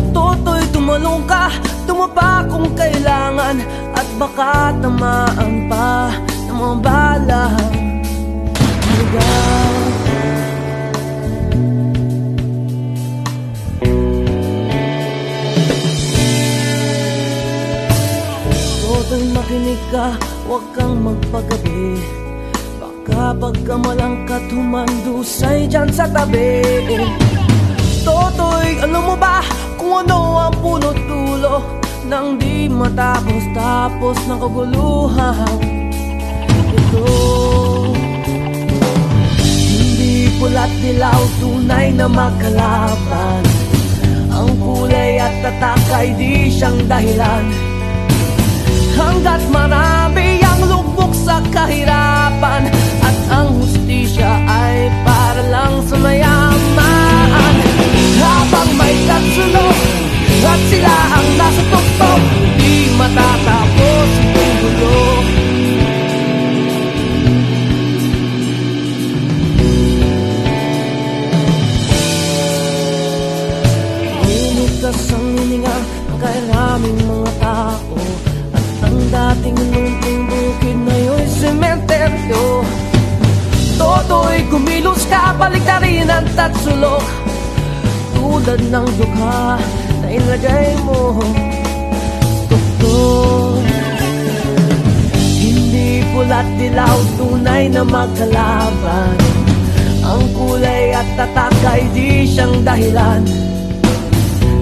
Toto'y tumalong ka, tumapa kung kailangan, at baka tamaan pa ng mga balang lugar. Toto'y makinig ka, huwag kang magpagabi, baka pagkamalangkat humandusay dyan sa tabi. Toto'y alam mo ba kung ano ang punot dulo nang di matapos-tapos ng kaguluhan ito? Hindi pula't dilaw tunay na magkalaban, ang kulay at tatak ay di siyang dahilan. Hanggat marami ang lubog sa kahirapan, at ang hustisya ay para lang sa mayaman. Habang may tatsulok at sila ang nasa tuktok, di matatapos itong gulo. Umikas ang hininga ng kairaming mga tao, at ang dating lunting bukid na yo'y sementeryo. Toto'y kumilos ka, baliktarin ang tatsulok, tulad ng dukha na ilagay mo tuktok. Hindi pula't dilaw tunay na magkalaban, ang kulay at tatak ay di siyang dahilan.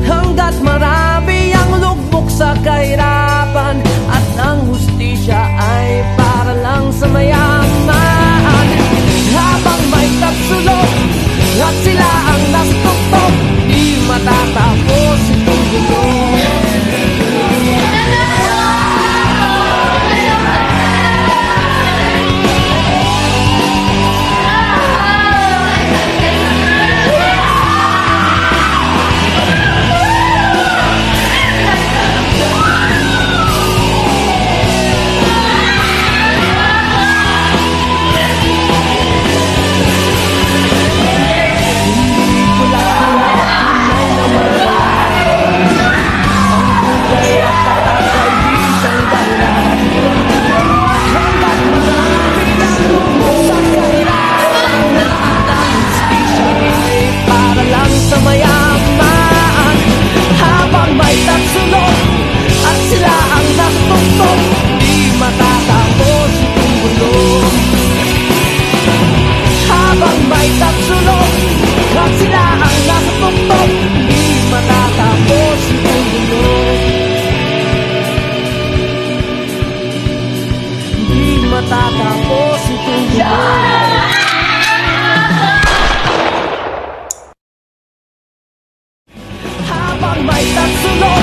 Hanggat marami ang lugmok sa kahirapan, at ang hustisya ay para lang sa mayaman. Habang may tatsulok at sila ang nasa tuktok, di matatapos itong gulo. Matatapos itong gulo. Habang may tatsulok